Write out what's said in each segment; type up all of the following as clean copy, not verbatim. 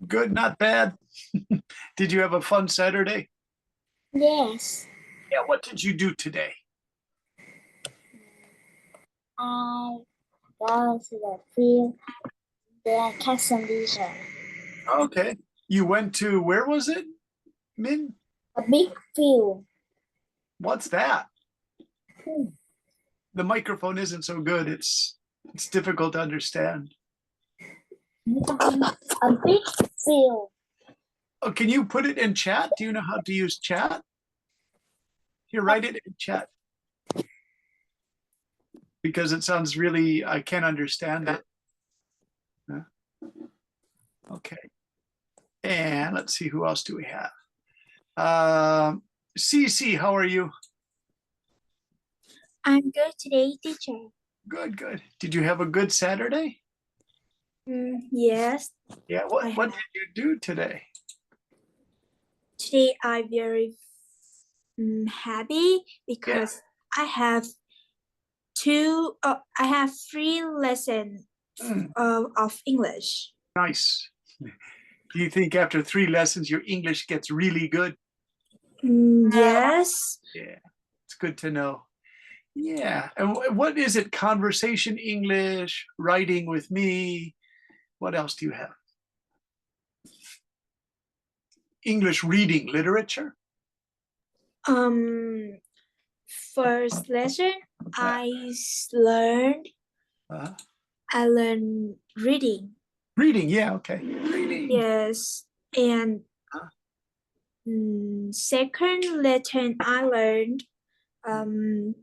Good, not bad. Did you have a fun Saturday? Yes, Yeah, what did you do today? I go to the field. Then I catch some vision. Okay. You went to, where was it, Min? A big field. What's that? Hmm. The microphone isn't so good. It's difficult to understand. A big field. Oh, can you put it in chat? Do you know how to use chat? Here, write it in chat because it sounds really, I can't understand it. Huh? Okay. And let's see, who else do we have? Cece, how are you? I'm good today, teacher. Good, good. Did you have a good Saturday? Yes, Yeah, what did you do today? today I'm very happy Yeah, because I have I have 3 lessons mm, of English. nice. Do you think after 3 lessons your English gets really good? Yes, Yeah, it's good to know. Yeah, and what is it? Conversation English, writing with me. What else do you have? English reading, literature. um, first lesson Uh, learned uh, I learned reading. reading, yeah, okay. Reading. Yes, and Uh, second lesson um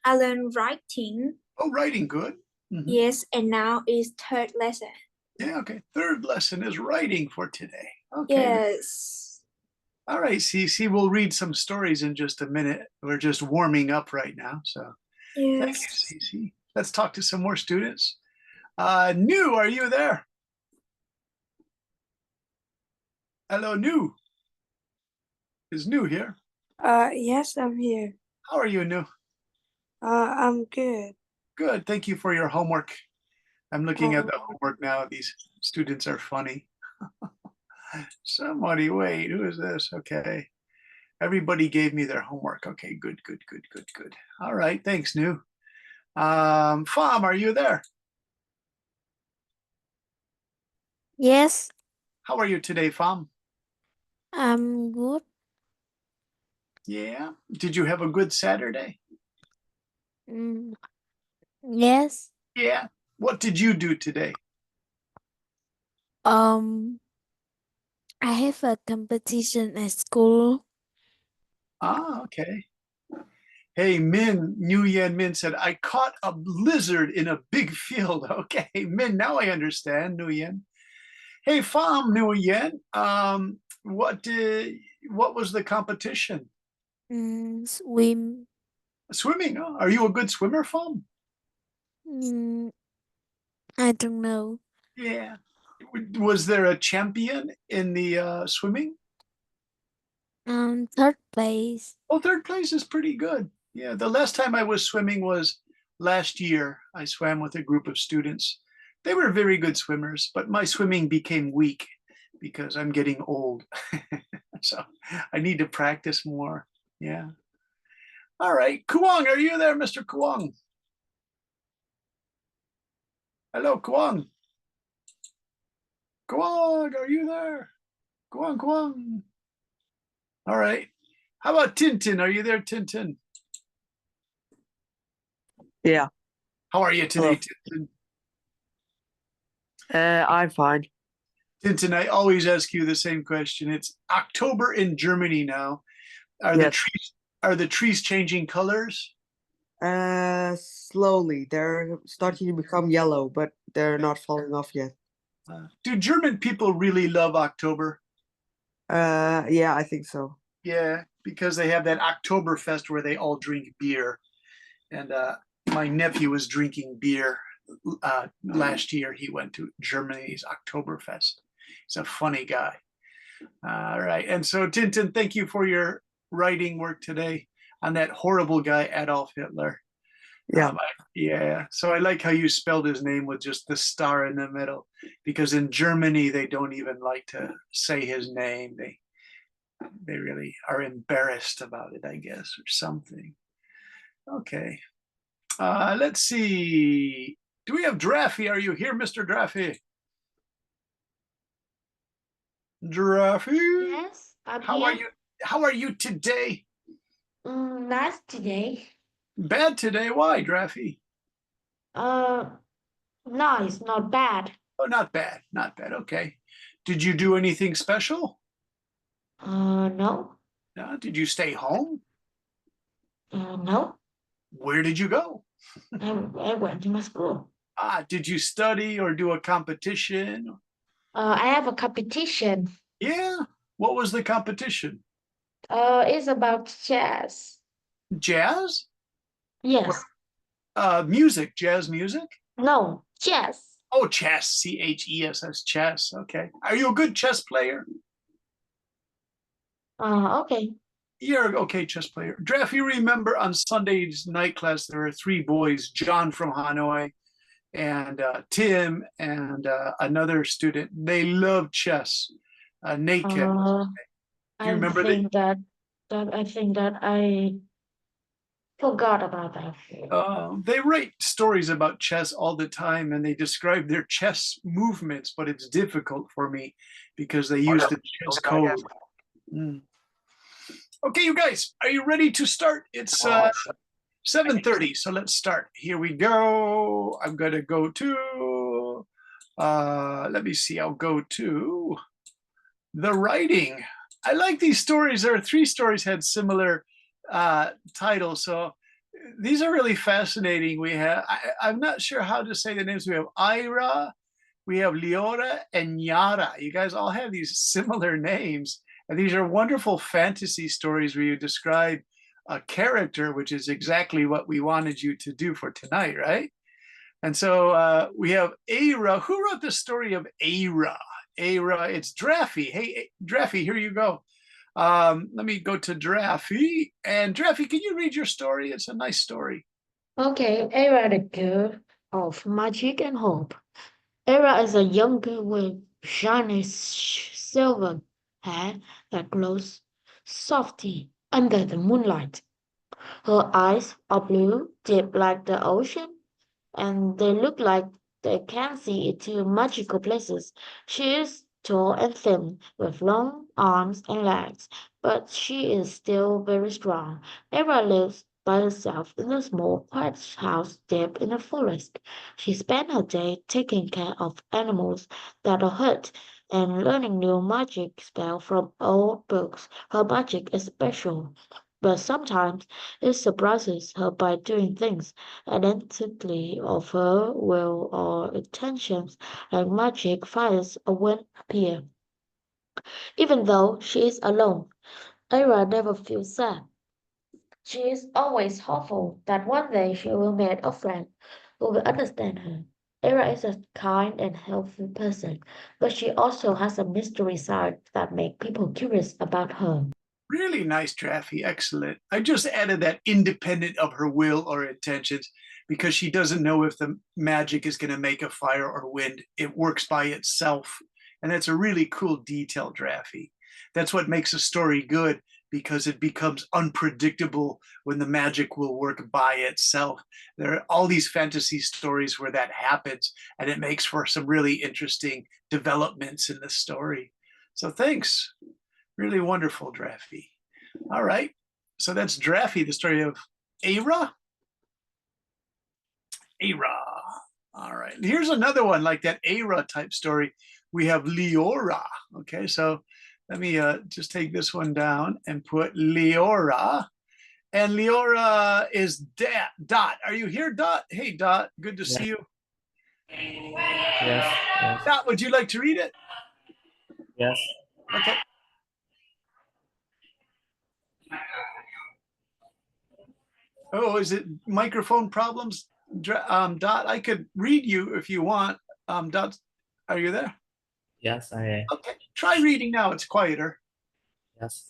I learned writing. oh, writing, good. Mhm. Yes, and now is third lesson. Yeah, okay. Third lesson is writing for today. Okay. Yes. All right, Cece, we'll read some stories in just a minute. We're just warming up right now. So thank Yes. you, Cece. Let's talk to some more students. New, are you there? Hello, New. Is New here? Yes, I'm here. How are you, New? I'm good. Good. Thank you for your homework. I'm looking at Um, the homework now. These students are funny. Somebody, wait, who is this? Okay. Everybody gave me their homework. Okay, good, good, good, good, good. All right, thanks, New. Fam, are you there? yes, How are you today, Fam? I'm good. Yeah. Did you have a good Saturday? Mm, yes. Yeah. What did you do today? Um, I have a competition at school. Ah, okay. Hey, Min, New Yen Min said, I caught a lizard in a big field. Okay, Min, now I understand, New Yen. Hey, Fam, New Yen, what was the competition? Swim. Swimming. Oh, are you a good swimmer, Fam? Mm, I don't know. Yeah. Was there a champion in the swimming? Third place. Oh, third place is pretty good. Yeah, the last time I was swimming was last year. I swam with a group of students. They were very good swimmers, but my swimming became weak because I'm getting old. So I need to practice more. Yeah. All right. Kuang, are you there, Mr. Kuang? Hello, Kuang. Kuang, are you there? Kuang, Kuang. All right. How about Tintin? Are you there, Tintin? Yeah. How are you today, Tintin? I'm fine. Tintin, I always ask you the same question. It's October in Germany now. Are the Yes. trees are the trees changing colors? Slowly. They're starting to become yellow, but they're not falling off yet. Do German people really love October? Yeah, I think so. Yeah, because they have that Oktoberfest where they all drink beer. And my nephew was drinking beer last year. He went to Germany's Oktoberfest. He's a funny guy. All right. And so, Tintin, thank you for your writing work today on that horrible guy, Adolf Hitler. Yeah. Yeah. So I like how you spelled his name with just the star in the middle, because in Germany they don't even like to say his name. They really are embarrassed about it, I guess, or something. Okay. Let's see. Do we have Draffy? Are you here, Mr. Draffy? Draffy? Yes, I'm How are here. you? How are you today? Nice today. Bad today. Why, Draffy? Uh, nice, not bad. Oh, not bad. Not bad. Okay. Did you do anything special? No. Did you stay home? No. Where did you go? I went to my school. Did you study or do a competition? I have a competition. Yeah. What was the competition? It's about chess. Jazz? Yes. Music, jazz music? No, chess. Oh, chess, CHESS, chess. Okay. Are you a good chess player? Okay. You're an okay chess player. Draft, you remember on Sunday's night class, there were three boys, John from Hanoi and Tim and another student. They love chess. Nate Kim. Uh, Do you I remember think that I forgot about that. they write stories about chess all the time and they describe their chess movements, but it's difficult for me because they use the chess code. Mm. Okay, you guys, are you ready to start? It's 7:30, so let's start. Here we go. I'm going to go to, let me see, I'll go to the writing. I like these stories. There are three stories had similar titles, so these are really fascinating. We have, I'm not sure how to say the names. We have Ira, we have Leora, and Yara. You guys all have these similar names. And these are wonderful fantasy stories where you describe a character, which is exactly what we wanted you to do for tonight, right? And so we have Aira. Who wrote the story of Aira? Aira, it's Draffy. Hey, Draffy, here you go. Let me go to Draffy. And Draffy, can you read your story? It's a nice story. Okay, Era, the girl of magic and hope. Era is a young girl with shiny silver hair that glows softly under the moonlight. Her eyes are blue, deep like the ocean, and they look like they can see into magical places. She is tall and thin, with long arms and legs, but she is still very strong. Era lives by herself in a small, quiet house deep in the forest. She spends her day taking care of animals that are hurt and learning new magic spells from old books. Her magic is special, but sometimes it surprises her by doing things identically of her will or intentions, like magic fires or wind appear. Even though she is alone, Ira never feels sad. She is always hopeful that one day she will meet a friend who will understand her. Ira is a kind and helpful person, but she also has a mystery side that makes people curious about her. Really nice, Draffy. Excellent. I just added that independent of her will or intentions because she doesn't know if the magic is going to make a fire or wind. It works by itself. And that's a really cool detail, Draffy. That's what makes a story good because it becomes unpredictable when the magic will work by itself. There are all these fantasy stories where that happens, and it makes for some really interesting developments in the story. So thanks. Really wonderful, Draffy. All right. So that's Draffy, the story of Aira. Aira. All right. Here's another one like that Aira type story. We have Leora. Okay. So let me just take this one down and put Leora. And Leora is Dot. Are you here, Dot? Hey, Dot. Good to see you. Yes, yes, Dot, would you like to read it? yes. Okay. Oh, is it microphone problems? Dot, I could read you if you want. Dot, are you there? Yes, I am. Okay, try reading now. It's quieter. Yes.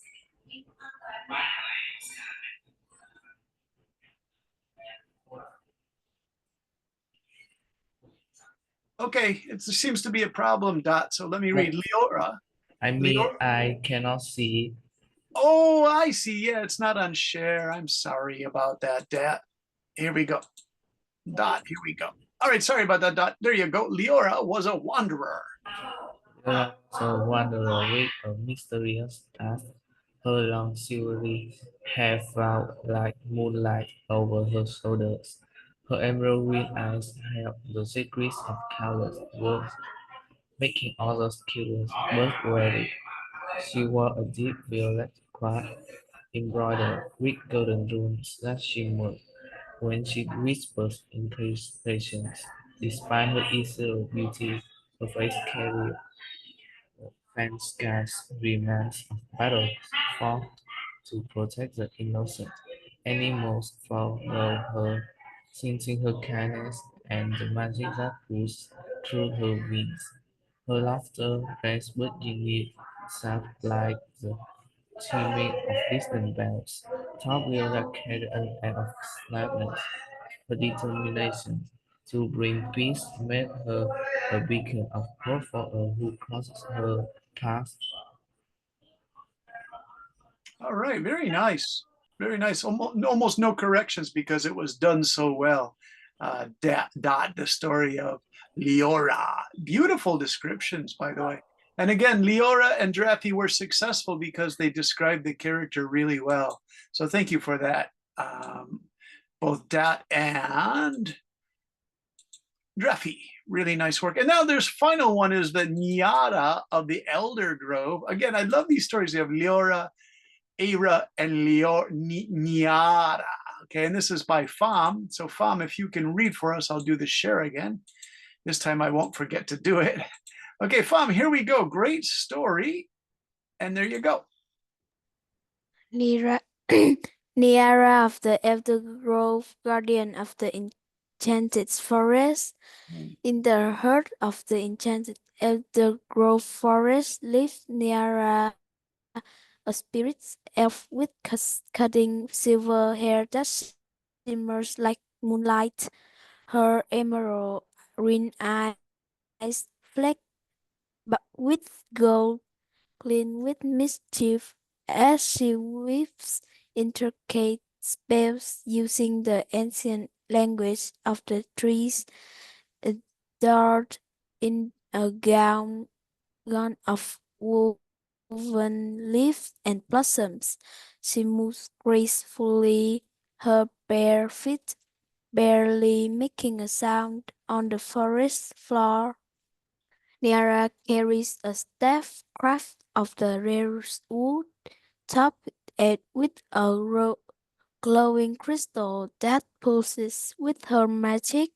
Okay, it seems to be a problem, Dot. So let me read. Leora. I mean, I cannot see. Oh, I see. Yeah, it's not on share. I'm sorry about that, Dot. Here we go. Dot, here we go. All right, sorry about that, Dot. There you go. Leora was a wanderer. There was a wanderer with a mysterious past. Her long silvery hair flowed like moonlight over her shoulders. Her emerald green eyes held the secrets of countless worlds, making others curious but wary. She wore a deep violet cloak embroidered with golden runes that shimmered when she whispered incantations. Despite her ethereal beauty, her face carried faint scars, remnants of battle fought to protect the innocent. Animals follow her, sensing her kindness and the magic that pulsed through her wings. Her laughter rang buddingly soft like the chiming of distant bells. Top Viola carried an air of slightness. Her determination to bring peace made her a beacon of hope for all who crosses her path. All right, very nice. Very nice. Almost no corrections because it was done so well. Dot, the story of Leora. Beautiful descriptions, by the way. And again, Leora and Draffy were successful because they described the character really well. So thank you for that. Both Dot and Draffy. Really nice work. And now there's final one is the Nyara of the Elder Grove. Again, I love these stories. You have Leora, Era, and Nyara. Okay, and this is by Pham. So Pham, if you can read for us, I'll do the share again. This time I won't forget to do it. Okay, Pham, here we go. Great story. And there you go. Nira, Niara of the Elder Grove, guardian of the enchanted forest. In the heart of the enchanted Elder Grove forest lives Niara, a spirit elf with cutting silver hair that shimmers like moonlight. Her emerald green eyes flecked with gold, clean with mischief, as she weaves intricate spells using the ancient language of the trees. Adorned in a gown of woven leaves and blossoms, she moves gracefully, her bare feet barely making a sound on the forest floor. Niara carries a staff crafted of the rarest wood, topped with a glowing crystal that pulses with her magic.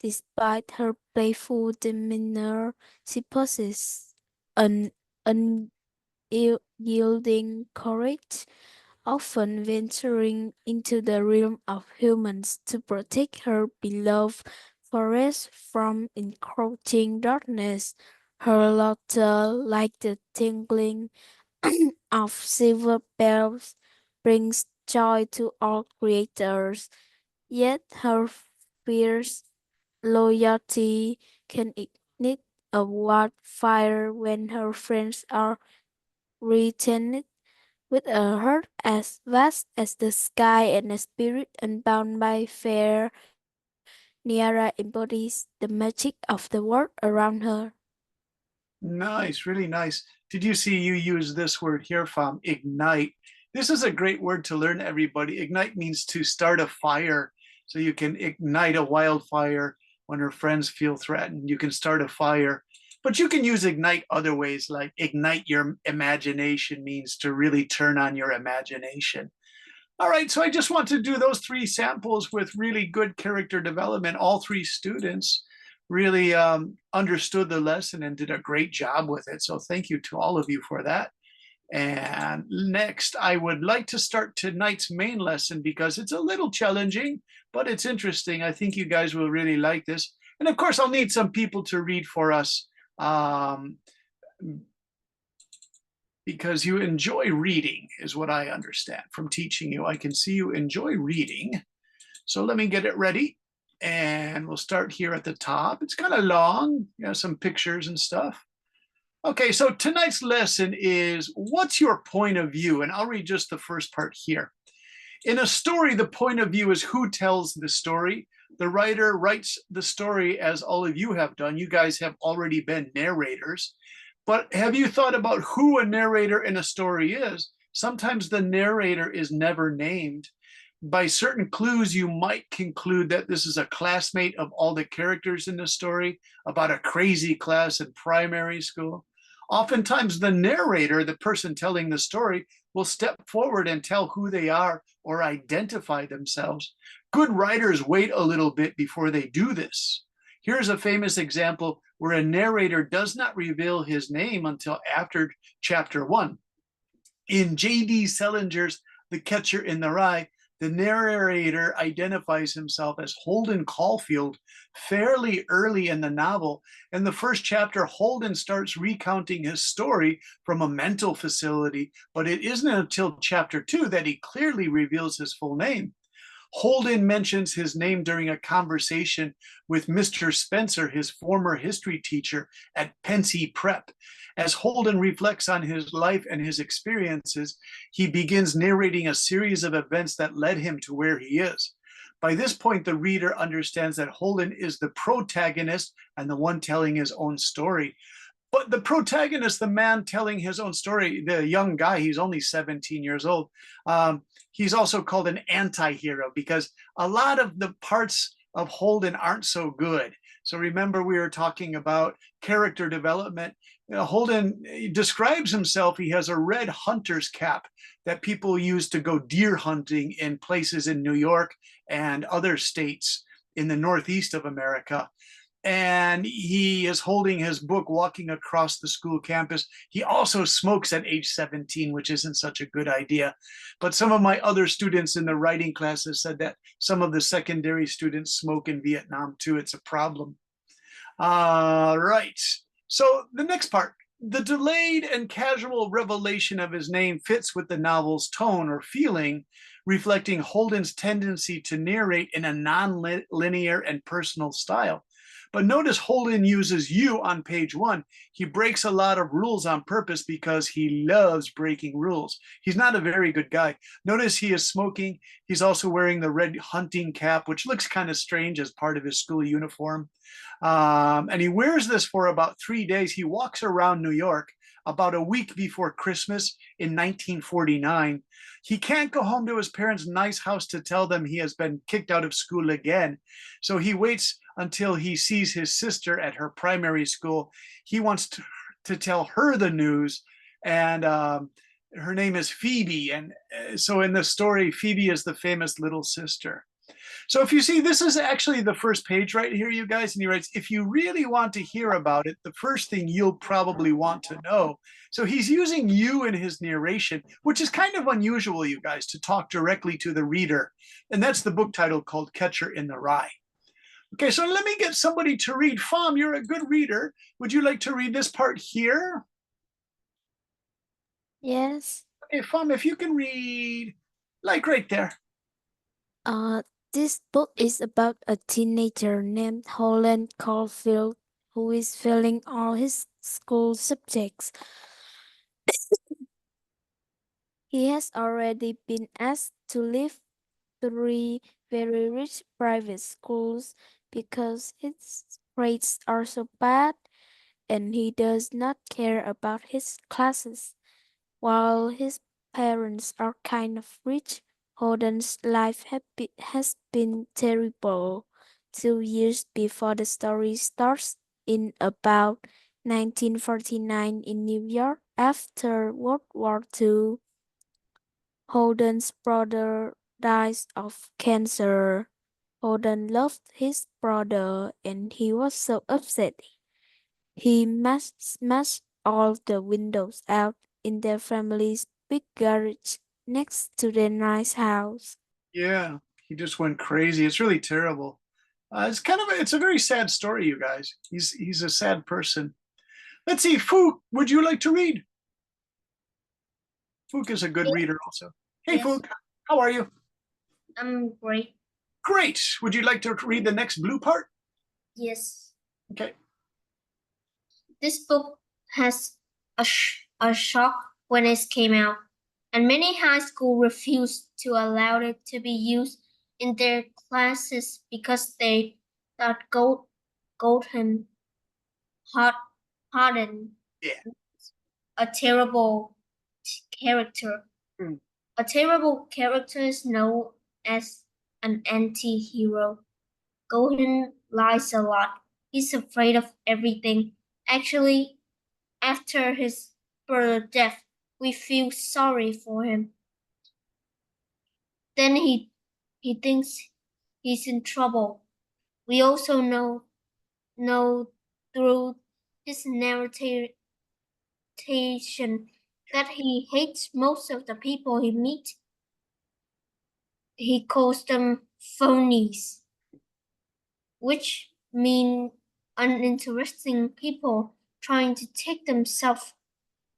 Despite her playful demeanor, she possesses an unyielding courage, often venturing into the realm of humans to protect her beloved forest from encroaching darkness. Her laughter, like the tinkling of silver bells, brings joy to all creators. Yet her fierce loyalty can ignite a wildfire when her friends are retained with a heart as vast as the sky and a spirit unbound by fear. Niara embodies the magic of the world around her. Nice, really nice. Did you see you use this word here, Pham? Ignite. This is a great word to learn, everybody. Ignite means to start a fire. So you can ignite a wildfire when her friends feel threatened. You can start a fire. But you can use ignite other ways, like ignite your imagination means to really turn on your imagination. All right, so I just want to do those three samples with really good character development. All three students really understood the lesson and did a great job with it. So thank you to all of you for that. And next, I would like to start tonight's main lesson because it's a little challenging, but it's interesting. I think you guys will really like this. And of course, I'll need some people to read for us because you enjoy reading, is what I understand from teaching you. I can see you enjoy reading. So let me get it ready. And we'll start here at the top. It's kind of long, some pictures and stuff. Okay, so tonight's lesson is, what's your point of view? And I'll read just the first part here. In a story, the point of view is who tells the story. The writer writes the story as all of you have done. You guys have already been narrators. But have you thought about who a narrator in a story is? Sometimes the narrator is never named. By certain clues, you might conclude that this is a classmate of all the characters in the story, about a crazy class in primary school. Oftentimes, the narrator, the person telling the story, will step forward and tell who they are or identify themselves. Good writers wait a little bit before they do this. Here's a famous example where a narrator does not reveal his name until after chapter 1. In J.D. Salinger's The Catcher in the Rye, the narrator identifies himself as Holden Caulfield fairly early in the novel. In the first chapter, Holden starts recounting his story from a mental facility, but it isn't until chapter 2 that he clearly reveals his full name. Holden mentions his name during a conversation with Mr. Spencer, his former history teacher at Pensy Prep. As Holden reflects on his life and his experiences, he begins narrating a series of events that led him to where he is. By this point, the reader understands that Holden is the protagonist and the one telling his own story. But the protagonist, the man telling his own story, the young guy, he's only 17 years old. He's also called an anti-hero because a lot of the parts of Holden aren't so good. So remember, we were talking about character development. Holden describes himself, he has a red hunter's cap that people use to go deer hunting in places in New York and other states in the Northeast of America. And he is holding his book, walking across the school campus. He also smokes at age 17, which isn't such a good idea. But some of my other students in the writing classes said that some of the secondary students smoke in Vietnam too. It's a problem. Right. So the next part, the delayed and casual revelation of his name fits with the novel's tone or feeling, reflecting Holden's tendency to narrate in a non-linear and personal style. But notice Holden uses you on page 1. He breaks a lot of rules on purpose because he loves breaking rules. He's not a very good guy. Notice he is smoking. He's also wearing the red hunting cap, which looks kind of strange as part of his school uniform. And he wears this for about 3 days. He walks around New York about a week before Christmas in 1949. He can't go home to his parents' nice house to tell them he has been kicked out of school again. So he waits until he sees his sister at her primary school. He wants to tell her the news, and her name is Phoebe. And so in the story, Phoebe is the famous little sister. So if you see, this is actually the first page right here, you guys, and he writes, if you really want to hear about it, the first thing you'll probably want to know. So he's using you in his narration, which is kind of unusual, you guys, to talk directly to the reader. And that's the book title called Catcher in the Rye. Okay, so let me get somebody to read. Pham, you're a good reader. Would you like to read this part here? Yes. Okay, Pham, if you can read, like right there. This book is about a teenager named Holden Caulfield who is failing all his school subjects. He has already been asked to leave 3 very rich private schools because his grades are so bad, and he does not care about his classes. While his parents are kind of rich, Holden's life has been terrible. 2 years before the story starts, in about 1949 in New York, after World War II, Holden's brother dies of cancer. Holden loved his brother and he was so upset. He smashed all the windows out in their family's big garage next to their nice house. Yeah, he just went crazy. It's really terrible. It's a very sad story, you guys. He's a sad person. Let's see, Fook, would you like to read? Fook is a good reader also. Hey, Yes. Fook, how are you? I'm great. Great. Would you like to read the next blue part? Yes. Okay. This book has a shock when it came out, and many high schools refused to allow it to be used in their classes because they thought Goldham Harden Yeah. a terrible character. Mm. A terrible character is known as an anti-hero. Golden lies a lot. He's afraid of everything. Actually, after his brother's death, we feel sorry for him. Then he thinks he's in trouble. We also know through his narration that he hates most of the people he meets. He calls them phonies, which mean uninteresting people trying to take themselves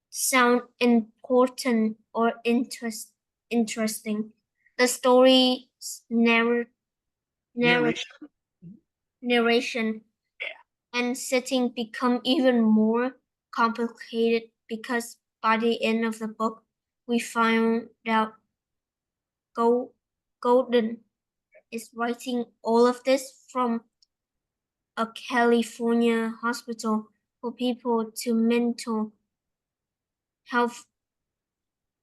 sound important or interesting. The story's Narration. narration and setting become even more complicated because by the end of the book we find out Golden is writing all of this from a California hospital for people to mental health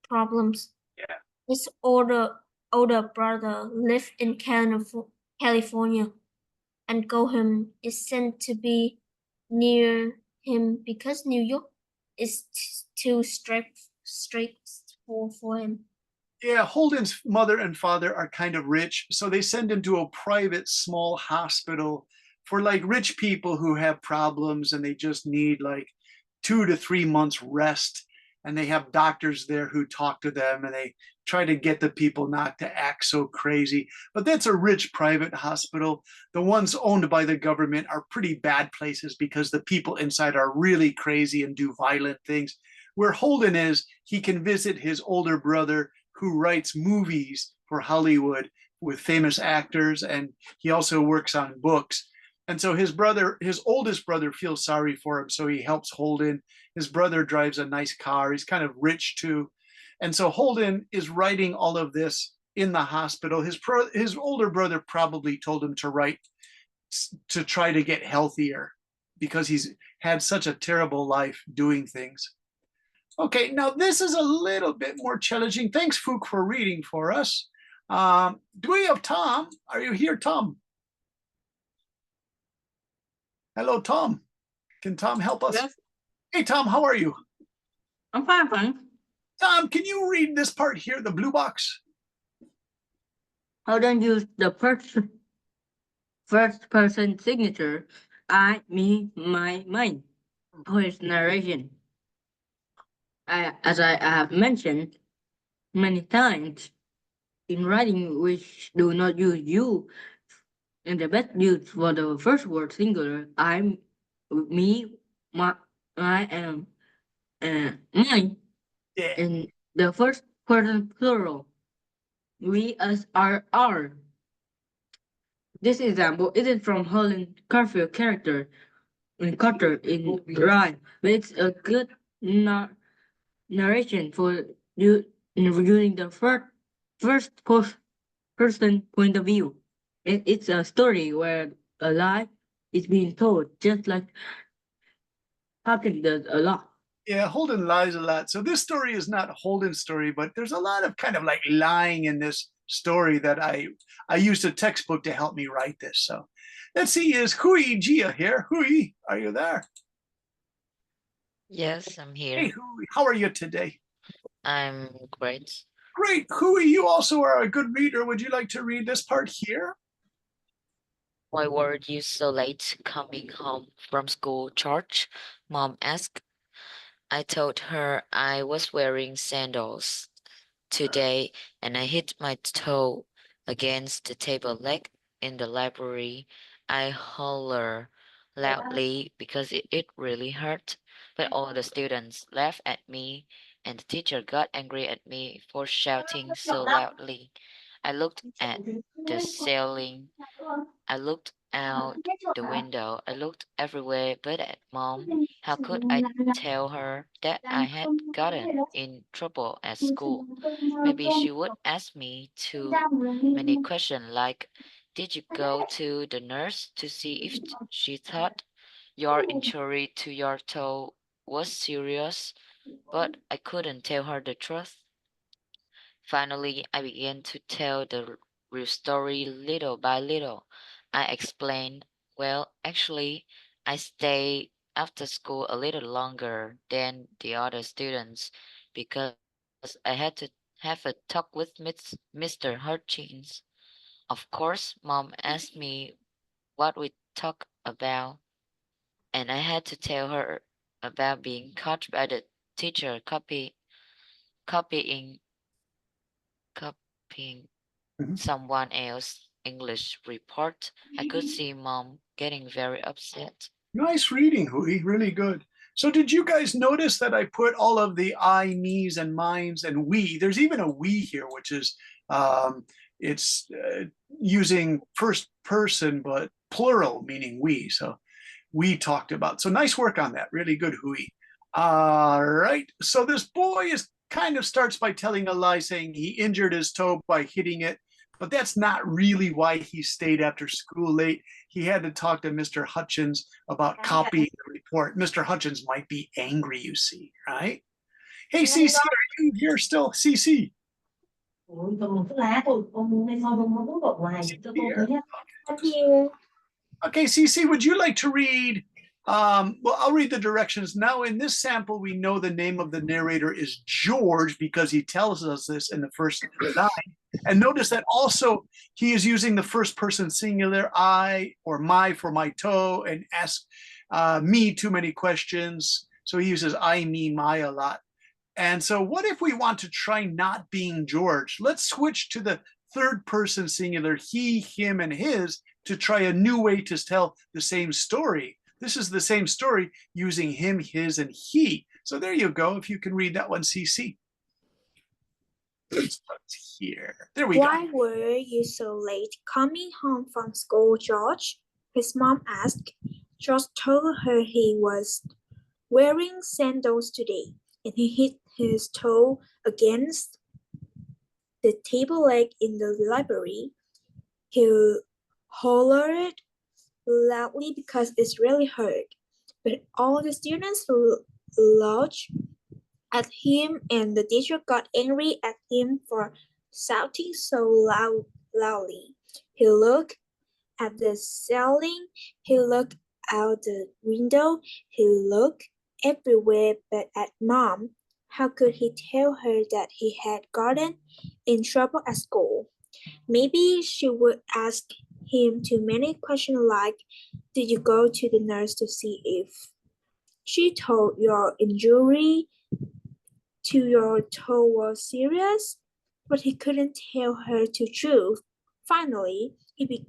problems. Yeah. His older brother lived in California, and Goham is sent to be near him because New York is too strict for him. Yeah, Holden's mother and father are kind of rich, so they send him to a private small hospital for like rich people who have problems and they just need like 2 to 3 months rest. And they have doctors there who talk to them and they try to get the people not to act so crazy. But that's a rich private hospital. The ones owned by the government are pretty bad places because the people inside are really crazy and do violent things. Where Holden is, he can visit his older brother who writes movies for Hollywood with famous actors, and he also works on books. And so his oldest brother, feels sorry for him, so he helps Holden. His brother drives a nice car. He's kind of rich too. And so Holden is writing all of this in the hospital. His older brother probably told him to write to try to get healthier because he's had such a terrible life doing things. Okay, now this is a little bit more challenging. Thanks, Fook, for reading for us. Do we have Tom? Are you here, Tom? Hello, Tom. Can Tom help us? Yes, Hey, Tom, how are you? I'm fine, fine. Tom, can you read this part here, the blue box? How then use the first person signature, I, me, my, mine, for his narration. As I have mentioned many times, in writing which do not use you, and the best use for the first word singular, I, me, my, I am, mine, Yeah. in the first person plural, we, us, are. This example isn't from Holland Garfield character in Cutter in Rhyme, but it's a good narration for you using the first person point of view. It's a story where a lie is being told, just like Hawking does a lot. Yeah, Holden lies a lot. So this story is not Holden's story, but there's a lot of kind of like lying in this story that I used a textbook to help me write this. So let's see, is Hui Jia here? Hui, are you there? Yes, I'm Hey, here. Hui, how are you today? I'm great. Great. Hui, you also are a good reader. Would you like to read this part here? Why were you so late coming home from school, George? Mom asked. I told her I was wearing sandals today and I hit my toe against the table leg in the library. I holler loudly because it really hurt, but all the students laughed at me and the teacher got angry at me for shouting so loudly. I looked at the ceiling. I looked out the window. I looked everywhere but at Mom. How could I tell her that I had gotten in trouble at school? Maybe she would ask me too many questions like, did you go to the nurse to see if she thought your injury to your toe was serious? But I couldn't tell her the truth. Finally, I began to tell the real story little by little. I explained, well, actually, I stayed after school a little longer than the other students because I had to have a talk with Mr. Hutchins. Of course, Mom asked me what we talked about, and I had to tell her about being caught by the teacher copying copying Mhm. someone else's English report. I could see Mom getting very upset. Nice reading, Hui, really good. So did you guys notice that I put all of the I, me's, and mine's and we? There's even a we here, which is it's using first person, but plural, meaning we. So we talked about. So nice work on that. Really good, Hui. All right. So this boy is kind of starts by telling a lie, saying he injured his toe by hitting it, but that's not really why he stayed after school late. He had to talk to Mr. Hutchins about copying the report. Mr. Hutchins might be angry, you see, right? Hey, CC, are you here still? CC. Ủa, còn một cái lá tôi con muốn hay sao con muốn bột ngoài cho cô Here. nhé. Okay, CC, would you like to read? Well, I'll read the directions. Now, in this sample, we know the name of the narrator is George because he tells us this in the first line. And notice that also he is using the first person singular, I or my for my toe, and ask me too many questions. So he uses I, me, my a lot. And so what if we want to try not being George? Let's switch to the third person singular, he, him, and his, to try a new way to tell the same story. This is the same story using him, his, and he. So there you go. If you can read that one, CC. Let's start here. There we Why go. were you so late coming home from school, George? His mom asked. George told her he was wearing sandals today, and he hit his toe against the table leg in the library. He hollered loudly because it really hurt, but all the students laughed at him, and the teacher got angry at him for shouting so loudly. He looked at the ceiling, he looked out the window, he looked everywhere but at Mom. How could he tell her that he had gotten in trouble at school? Maybe she would ask him too many questions like, did you go to the nurse to see if she thought your injury to your toe was serious? But he couldn't tell her the truth. Finally, he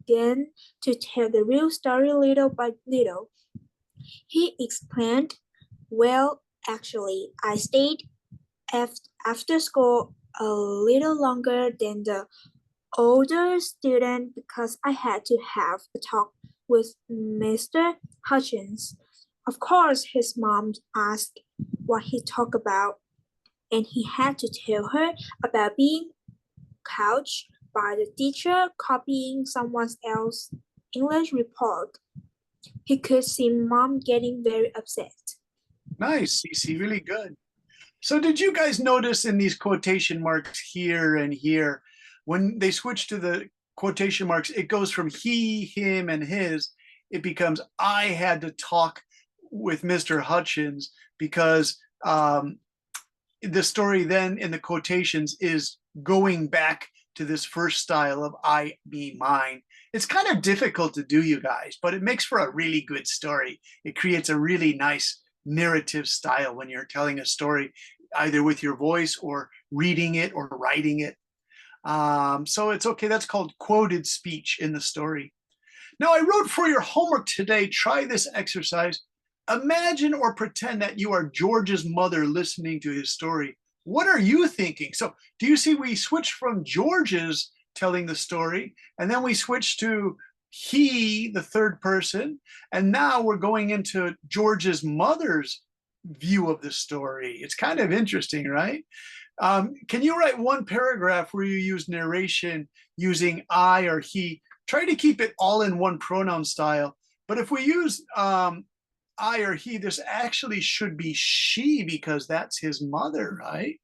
began to tell the real story little by little. He explained, well, actually, I stayed after school a little longer than the older student because I had to have a talk with Mr. Hutchins. Of course, his mom asked what he talked about, and he had to tell her about being caught by the teacher copying someone else's English report. He could see Mom getting very upset. Nice, CC, really good. So did you guys notice in these quotation marks here and here, when they switch to the quotation marks, it goes from he, him, and his. It becomes I had to talk with Mr. Hutchins because the story then in the quotations is going back to this first style of I, me, mine. It's kind of difficult to do, you guys, but it makes for a really good story. It creates a really nice narrative style when you're telling a story, either with your voice or reading it or writing it. So it's okay. That's called quoted speech in the story. Now, I wrote for your homework today, try this exercise. Imagine or pretend that you are George's mother listening to his story. What are you thinking? So do you see we switched from George's telling the story, and then we switched to he, the third person, and now we're going into George's mother's view of the story. It's kind of interesting, right? Can you write one paragraph where you use narration using I or he? Try to keep it all in one pronoun style. But if we use I or he, this actually should be she because that's his mother, right?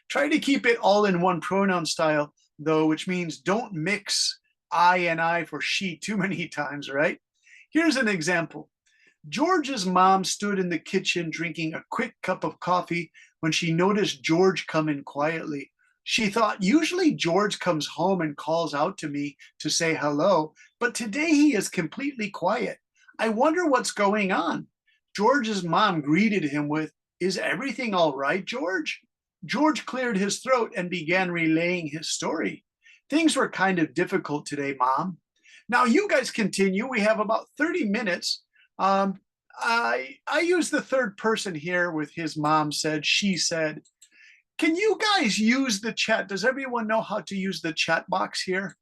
Try to keep it all in one pronoun style, though, which means don't mix I and I for she too many times, right? Here's an example. George's mom stood in the kitchen drinking a quick cup of coffee when she noticed George come in quietly. She thought, usually George comes home and calls out to me to say hello, but today he is completely quiet. I wonder what's going on. George's mom greeted him with, "Is everything all right, George?" George cleared his throat and began relaying his story. "Things were kind of difficult today, Mom." Now you guys continue. We have about 30 minutes. I use the third person here with his mom said, she said. Can you guys use the chat? Does everyone know how to use the chat box here?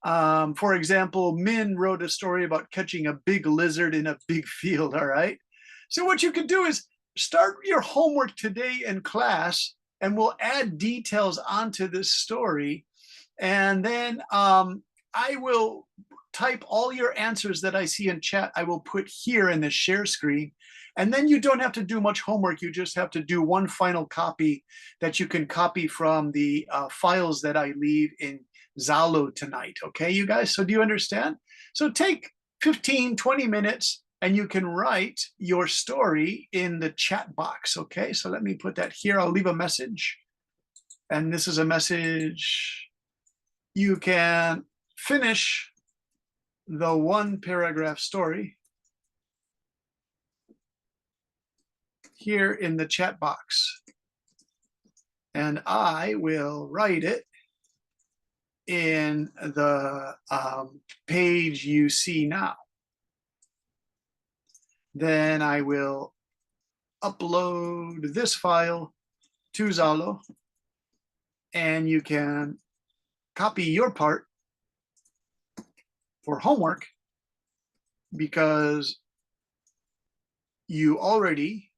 For example, Min wrote a story about catching a big lizard in a big field, all right? So what you could do is start your homework today in class, and we'll add details onto this story. And then I will type all your answers that I see in chat. I will put here in the share screen. And then you don't have to do much homework. You just have to do one final copy that you can copy from the files that I leave in Zalo tonight. Okay, you guys? So do you understand? So take 15, 20 minutes and you can write your story in the chat box. Okay, so let me put that here. I'll leave a message. And this is a message. You can finish the one paragraph story here in the chat box. And I will write it in the page you see now. Then I will upload this file to Zalo, and you can copy your part for homework because you already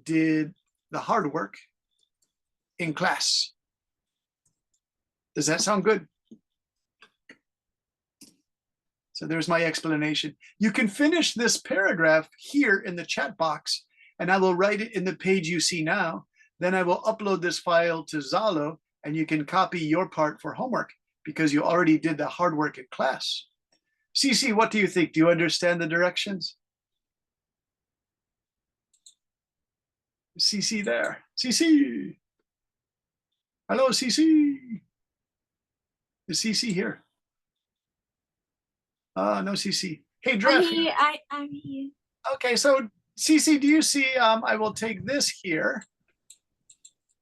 did the hard work in class. Does that sound good? So there's my explanation. You can finish this paragraph here in the chat box, and I will write it in the page you see now. Then I will upload this file to Zalo, and you can copy your part for homework because you already did the hard work in class. Cece, what do you think? Do you understand the directions? Cece there. Cece. Hello, Cece. Is Cece here? No, Cece. Hey, Dref. I'm here. Okay, so Cece, do you see? I will take this here.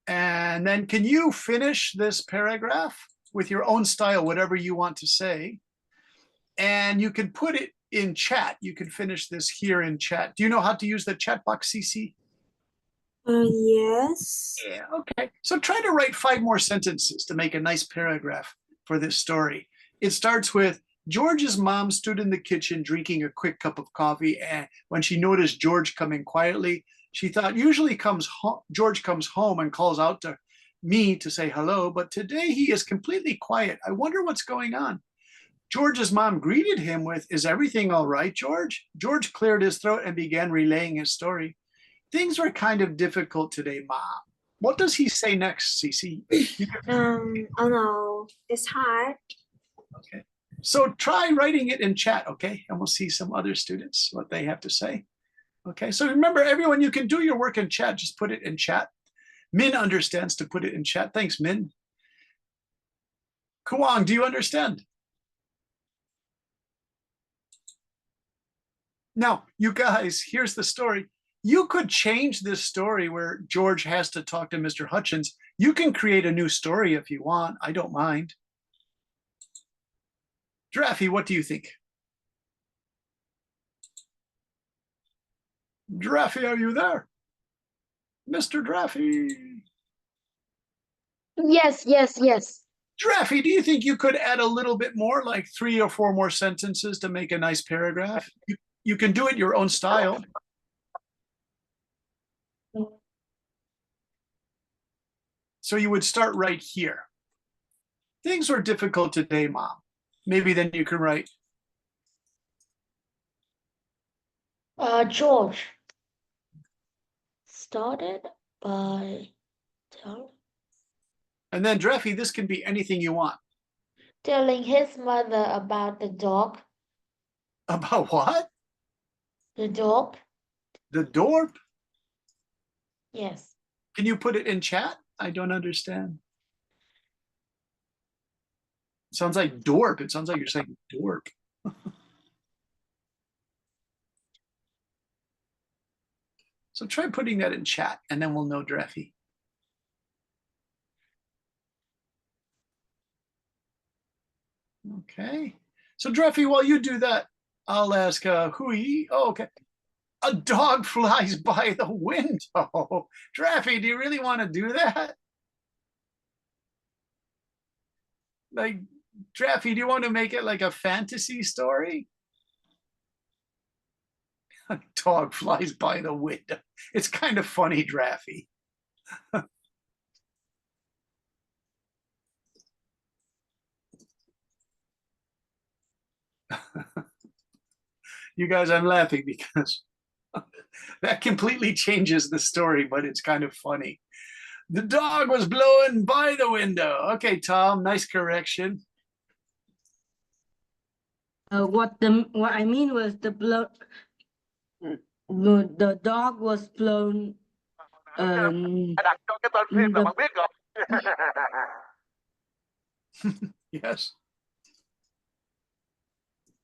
And then can you finish this paragraph with your own style, whatever you want to say? And you can put it in chat. You can finish this here in chat. Do you know how to use the chat box, Cece? Yes. Yeah, okay. So try to write 5 more sentences to make a nice paragraph for this story. It starts with, George's mom stood in the kitchen drinking a quick cup of coffee, and when she noticed George coming quietly, she thought, usually George comes home and calls out to me to say hello, but today he is completely quiet. I wonder what's going on. George's mom greeted him with, "Is everything all right, George?" George cleared his throat and began relaying his story. "Things were kind of difficult today, Mom." What does he say next, Cece? Oh no, it's hard. Okay. So try writing it in chat, okay? And we'll see some other students, what they have to say. Okay, so remember, everyone, you can do your work in chat. Just put it in chat. Min understands to put it in chat. Thanks, Min. Kuang, do you understand? Now, you guys, here's the story. You could change this story where George has to talk to Mr. Hutchins. You can create a new story if you want. I don't mind. Draffy, what do you think? Draffy, are you there? Mr. Draffy. Yes, yes, yes. Draffy, do you think you could add a little bit more, like 3 or 4 more sentences to make a nice paragraph? You can do it your own style. So you would start right here. Things were difficult today, Mom. Maybe then you can write, George started by and then Draffy, this can be anything you want. telling his mother about the dog. About what? The dog? The dorp? Yes. Can you put it in chat? I don't understand. It sounds like dorp. It sounds like you're saying dork. So try putting that in chat and then we'll know Draffy. Okay. So Draffy, while you do that, I'll ask Hui. Oh, okay. A dog flies by the window. Draffy, do you really want to do that? Like, Draffy, do you want to make it like a fantasy story? A dog flies by the window. It's kind of funny, Draffy. You guys, I'm laughing because that completely changes the story, but it's kind of funny. The dog was blowing by the window. Okay, Tom, nice correction. What I mean was the dog was blown in the, Yes,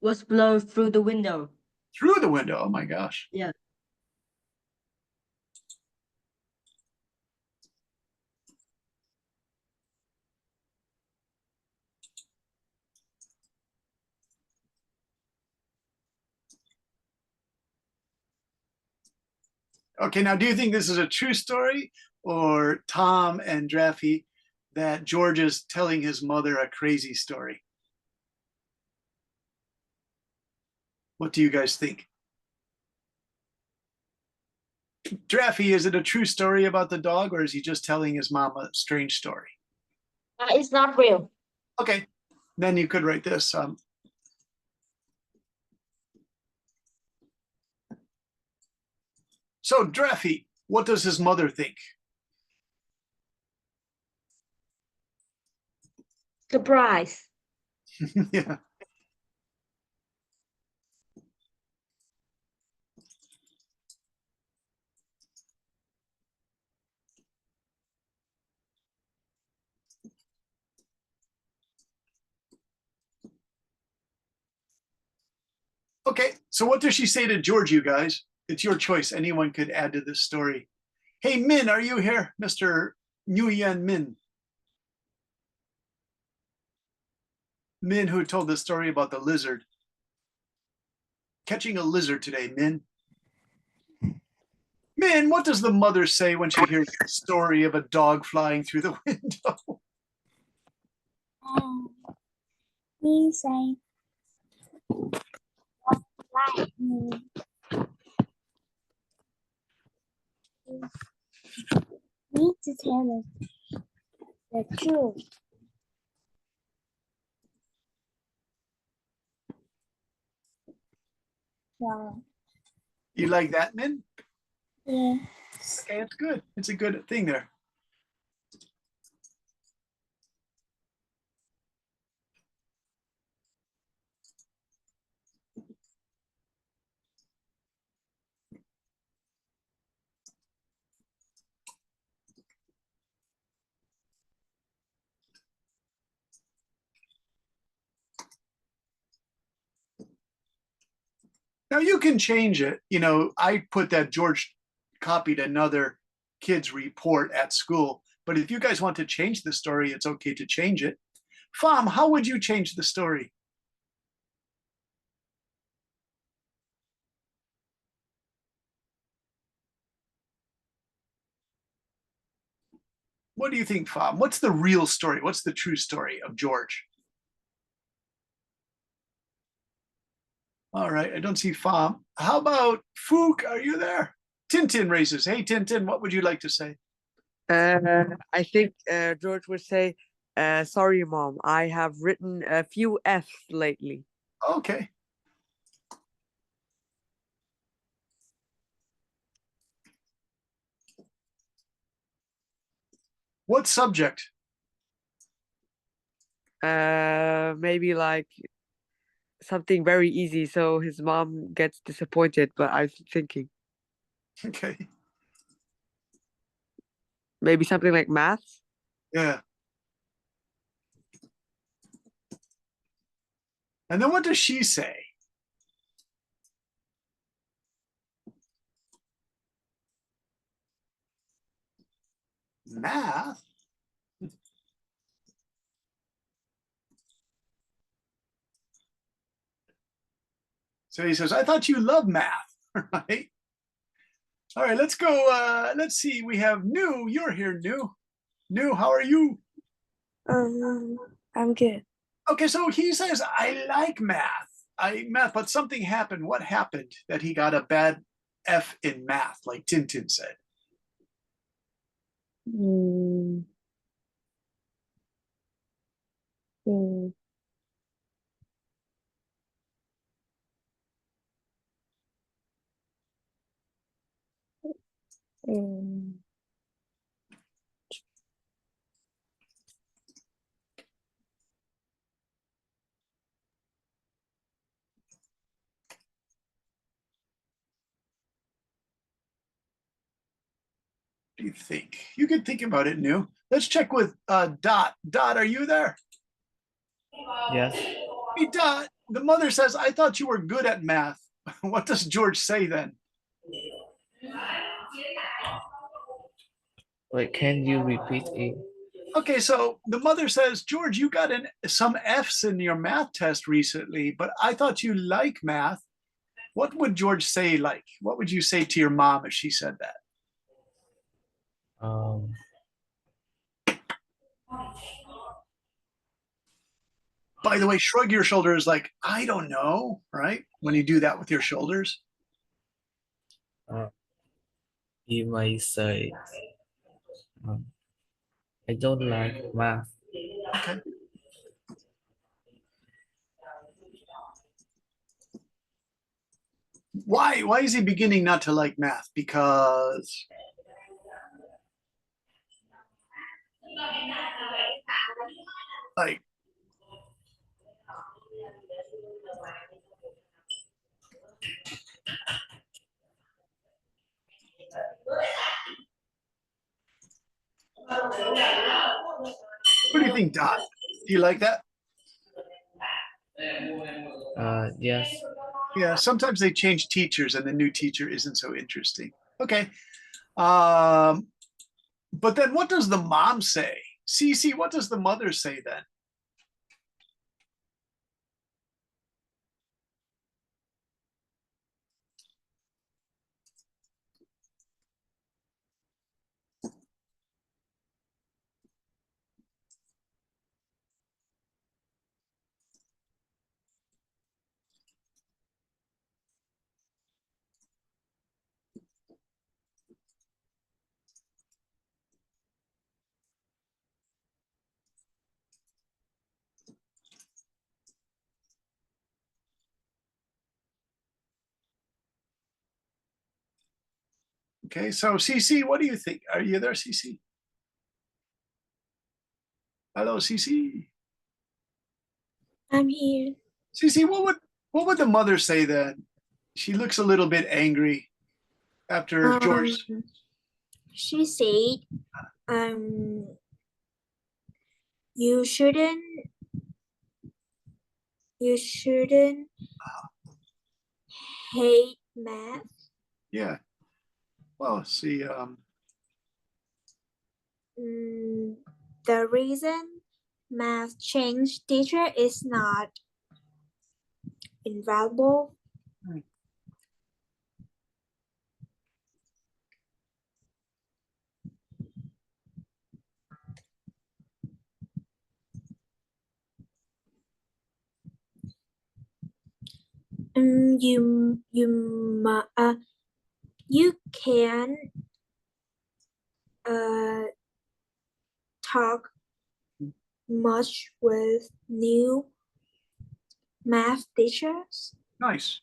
was blown through the window. through the window. Oh my gosh. Yeah. Okay, now do you think this is a true story or Tom and Draffy that George is telling his mother a crazy story? What do you guys think? Draffy, is it a true story about the dog or is he just telling his mom a strange story? It's not real. Okay, then you could write this. So Draffy, what does his mother think? Surprise. Yeah. Okay, so what does she say to George, you guys? It's your choice. Anyone could add to this story. Hey, Min, are you here? Mr. Nguyen Min. Min, who told the story about the lizard. Catching a lizard today, Min. Min, what does the mother say when she hears the story of a dog flying through the window? Me say, like me. Need to tell the truth. So, You like that, Min? yeah. Okay, it's good. It's a good thing there. Now you can change it. You know, I put that George copied another kid's report at school, but if you guys want to change the story, it's okay to change it. Pham, how would you change the story? What do you think, Fam? What's the real story? What's the true story of George? All right, I don't see Fam. How about Fook? Are you there? Tintin raises. Hey, Tintin, what would you like to say? I think George would say, sorry, Mom, I have written a few F's lately. Okay. What subject? Maybe like something very easy, so his mom gets disappointed, but I'm thinking Okay. maybe something like math. Yeah. And then what does she say? Math? So he says, I thought you loved math, right? All right, let's go. Let's see. We have New. You're here, New. New, how are you? I'm good. Okay, so he says, I like math. Math, but something happened. What happened that he got a bad F in math, like Tintin said? Mm, mm, mm. What do you think? You can think about it, New. Let's check with Dot. Dot, are you there? Yes. Hey, Dot, the mother says, I thought you were good at math. What does George say then? Wait, can you repeat it? Okay, so the mother says, George, you got some F's in your math test recently, but I thought you like math. What would George say like? What would you say to your mom if she said that? Um, By the way, shrug your shoulders like, I don't know, right? When you do that with your shoulders. he may say, I don't like math. Okay. Why? Why is he beginning not to like math? Because like what do you think, Dot? Do you like that? Yes. Yeah, sometimes they change teachers and the new teacher isn't so interesting. Okay. But then what does the mom say? Cece, what does the mother say then? Okay, so Cece, what do you think? Are you there, Cece? Hello, Cece. I'm here. Cece, what would the mother say then? She looks a little bit angry after George. She said, um, you shouldn't hate math. Yeah. Well, see, The reason math change teacher is not invaluable. You can talk much with new math teachers. Nice.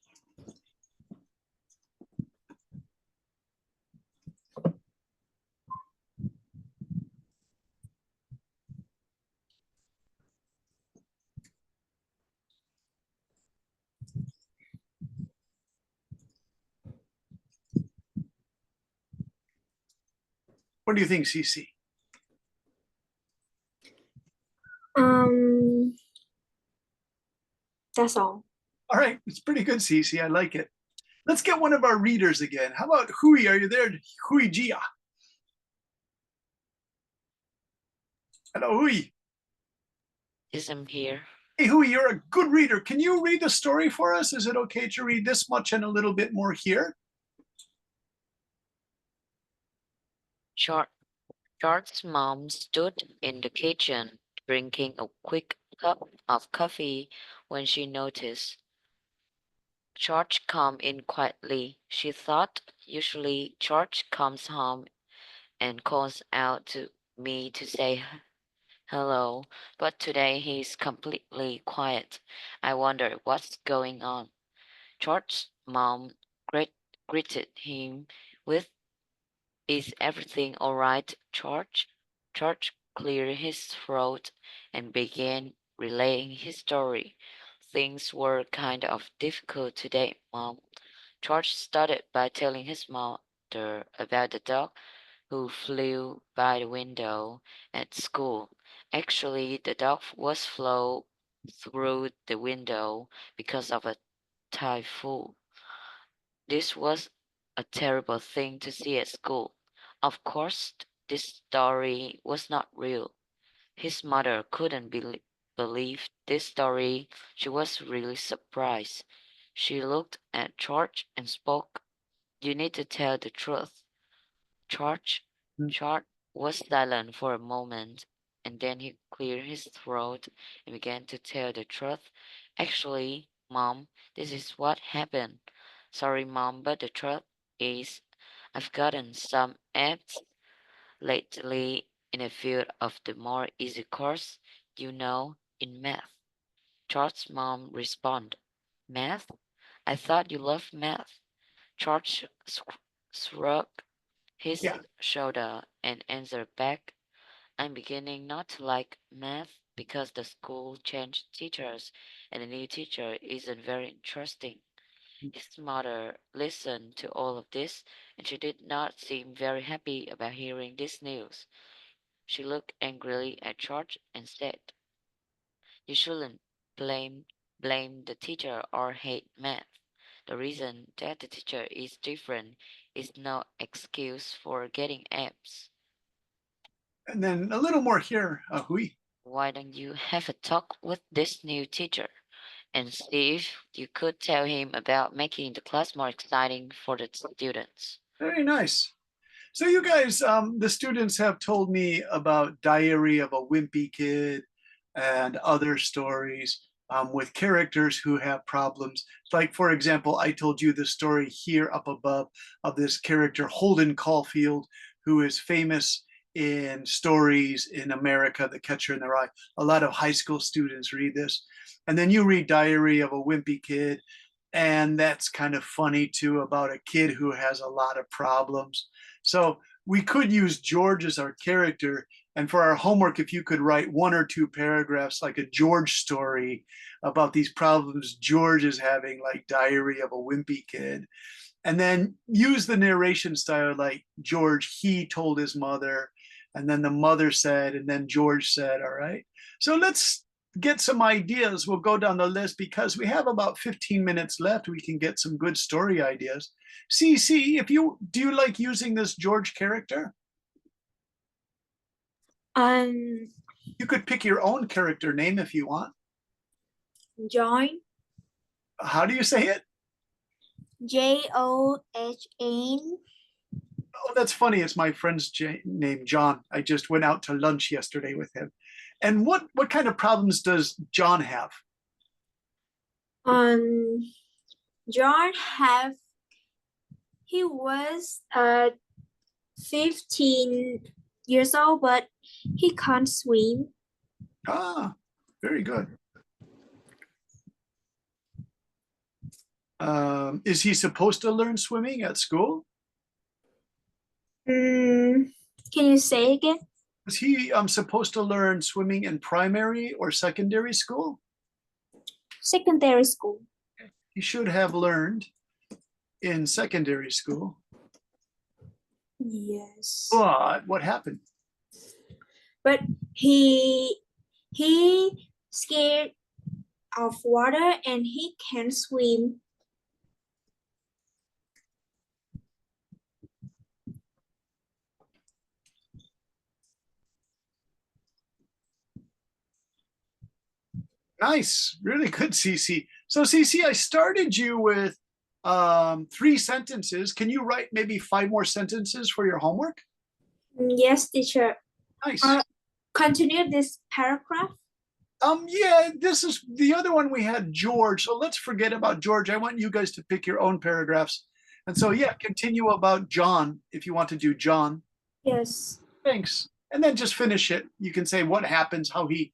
What do you think, Cece? That's all. All right, it's pretty good, Cece. I like it. Let's get one of our readers again. How about Hui? Are you there? Hui Jia. Hello, Hui. Yes, I'm here. Hey, Hui, you're a good reader. Can you read the story for us? Is it okay to read this much and a little bit more here? George's mom stood in the kitchen drinking a quick cup of coffee when she noticed George come in quietly. She thought usually George comes home and calls out to me to say hello, but today he's completely quiet. I wonder what's going on. George's mom greeted him with, "Is everything all right, George?" George cleared his throat and began relaying his story. "Things were kind of difficult today, Mom." George started by telling his mother about the dog who flew by the window at school. Actually, the dog was flown through the window because of a typhoon. This was a terrible thing to see at school. Of course, this story was not real. His mother couldn't believe this story. She was really surprised. She looked at George and spoke. "You need to tell the truth." George was silent for a moment, and then he cleared his throat and began to tell the truth. "Actually, Mom, this is what happened. Sorry, Mom, but the truth is I've gotten some F's lately in a few of the more easy course, in math." George's mom responded, "Math? I thought you loved math." George shrugged his Yeah. shoulder and answered back, "I'm beginning not to like math because the school changed teachers and the new teacher isn't very interesting." His mother listened to all of this, and she did not seem very happy about hearing this news. She looked angrily at George and said, "You shouldn't blame the teacher or hate math. The reason that the teacher is different is no excuse for getting F's. And then a little more here, Hui. Why don't you have a talk with this new teacher and see if you could tell him about making the class more exciting for the students?" Very nice. So you guys, the students have told me about Diary of a Wimpy Kid and other stories with characters who have problems. Like, for example, I told you the story here up above of this character, Holden Caulfield, who is famous in stories in America, The Catcher in the Rye. A lot of high school students read this. And then you read Diary of a Wimpy Kid, and that's kind of funny too, about a kid who has a lot of problems. So we could use George as our character. And for our homework, if you could write 1 or 2 paragraphs, like a George story about these problems George is having, like Diary of a Wimpy Kid. And then use the narration style like George, he told his mother, and then the mother said, and then George said, all right? So let's get some ideas. We'll go down the list because we have about 15 minutes left. We can get some good story ideas. CC, do you like using this George character? You could pick your own character name if you want. John. How do you say it? John. Oh, that's funny. It's my friend's name, John. I just went out to lunch yesterday with him. And what kind of problems does John have? John he was 15 years old, but he can't swim. Ah, very good. Is he supposed to learn swimming at school? Can you say again? Is he supposed to learn swimming in primary or secondary school? Secondary school. He should have learned in secondary school. Yes. But what happened? But he scared of water and he can't swim. Nice, really good, Cece. So Cece, I started you with 3 sentences. Can you write maybe 5 more sentences for your homework? Yes, teacher. Nice. Continue this paragraph. Yeah, this is the other one we had George. So let's forget about George. I want you guys to pick your own paragraphs. And so yeah, continue about John if you want to do John. Yes. Thanks. And then just finish it. You can say what happens, how he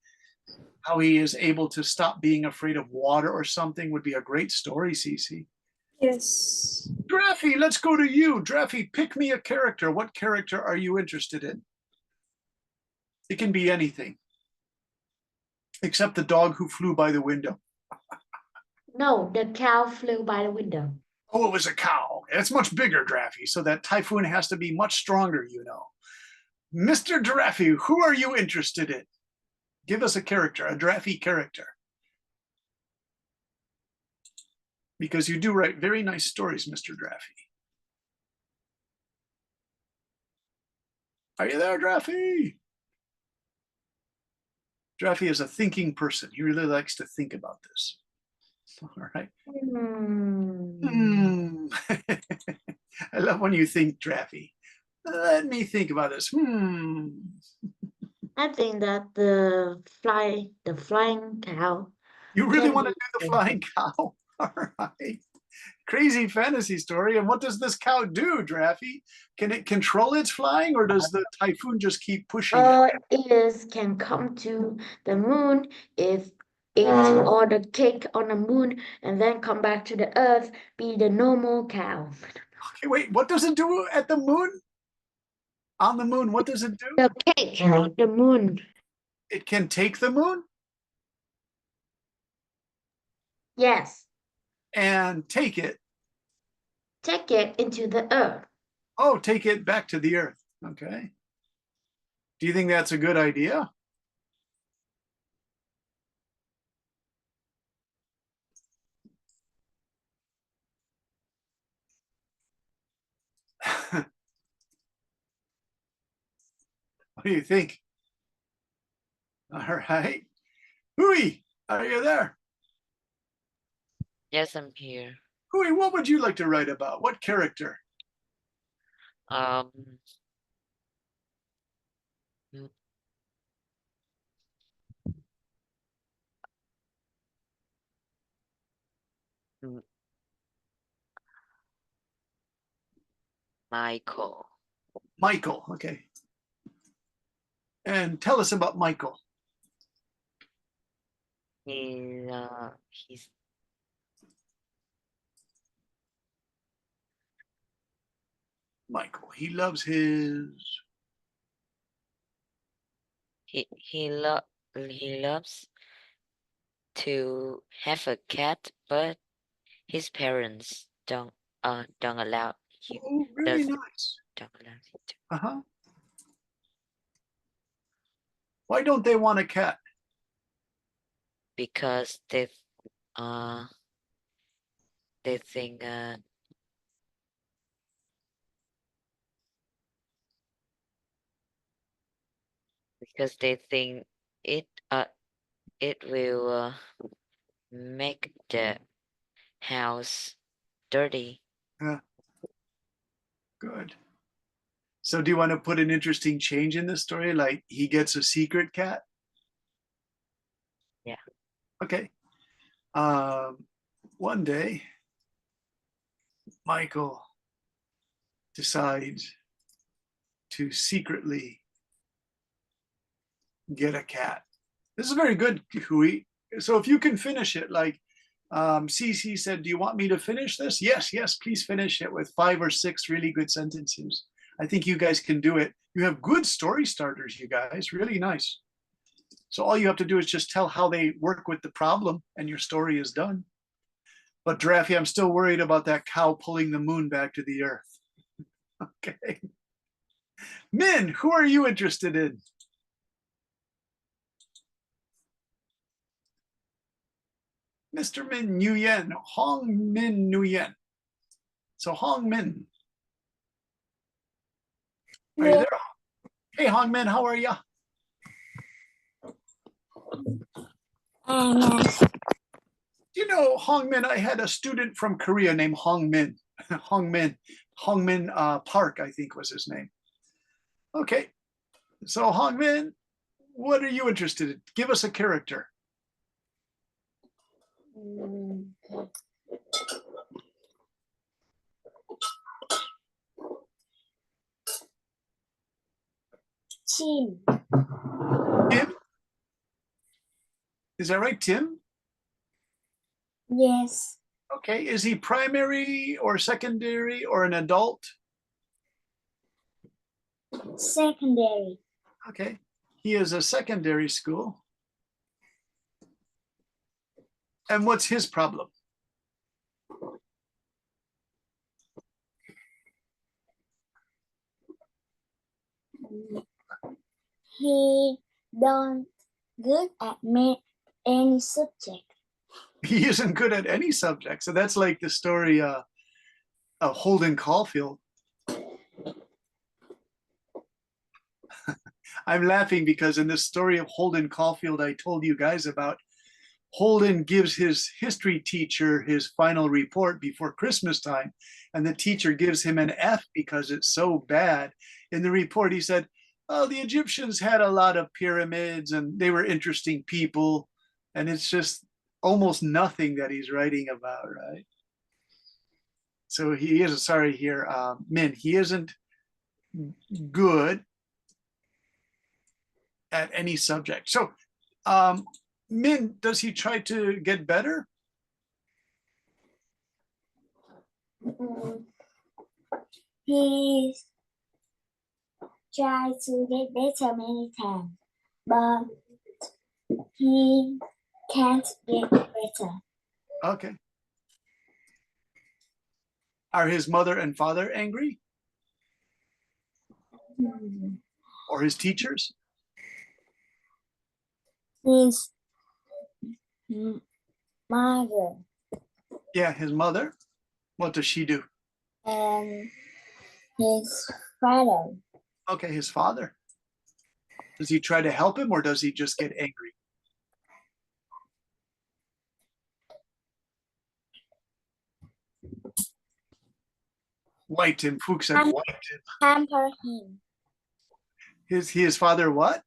is able to stop being afraid of water or something would be a great story, Cece. Yes. Draffy, let's go to you. Draffy, pick me a character. What character are you interested in? It can be anything, except the dog who flew by the window. No, the cow flew by the window. Oh, it was a cow. It's much bigger, Draffy, so that typhoon has to be much stronger, you know. Mr. Draffy, who are you interested in? Give us a character, a Draffy character. Because you do write very nice stories, Mr. Draffy. Are you there, Draffy? Draffy is a thinking person. He really likes to think about this. All right. I love when you think, Draffy. Let me think about this. I think that the flying cow. You really can want to be do the flying cow? All right. Crazy fantasy story. And what does this cow do, Draffy? Can it control its flying, or does the typhoon just keep pushing it? It can come to the moon if eat all the cake on the moon and then come back to the earth, be the normal cow. Okay, wait, what does it do at the moon? On the moon, what does it do? The cake, the moon. It can take the moon Yes, and take it. take it into the earth. Oh, take it back to the earth. Okay. Do you think that's a good idea? What do you think? All right. Hui, are you there? Yes, I'm here. Hui, what would you like to write about? What character? Um, m- m- Michael. Michael, okay. And tell us about Michael. He's Michael, he loves his. he loves to have a cat, but his parents don't allow him. Oh, very does- nice. Don't allow him to. Uh-huh. Why don't they want a cat? Because they think it will make the house dirty. Good. So do you want to put an interesting change in the story? Like he gets a secret cat? Yeah. Okay. One day Michael decides to secretly get a cat. This is very good, Hui. So if you can finish it, like Cece said, do you want me to finish this? Yes, yes, please finish it with 5 or 6 really good sentences. I think you guys can do it. You have good story starters, you guys, really nice. So all you have to do is just tell how they work with the problem and your story is done. But Draffy, I'm still worried about that cow pulling the moon back to the earth. Okay. Min, who are you interested in? Mr. Min Nguyen, Hong Min Nguyen. So Hong Min. Are you there? Hey Hong Min, how are you? You know, Hong Min, I had a student from Korea named Hong Min. Hong Min Park, I think was his name. Okay, so Hong Min, what are you interested in? Give us a character. Tim. Tim? Is that right, Tim? Yes. Okay, is he primary or secondary or an adult? Secondary. Okay, he is a secondary school. And what's his problem? He don't good at any subject. He isn't good at any subject. So that's like the story of Holden Caulfield. I'm laughing because in this story of Holden Caulfield I told you guys about, Holden gives his history teacher his final report before Christmas time, and the teacher gives him an F because it's so bad. In the report, he said, oh, the Egyptians had a lot of pyramids and they were interesting people. And it's just almost nothing that he's writing about, right? So he is, sorry here, Min, he isn't good at any subject. So Min, does he try to get better? He tried to get better many times, but he can't get better. Okay. Are his mother and father angry? Or his teachers? His mother Yeah, his mother. What does she do? and his father. Okay, his father. Does he try to help him or does he just get angry? White him. Fuchs said white him. Pamper him. His father what?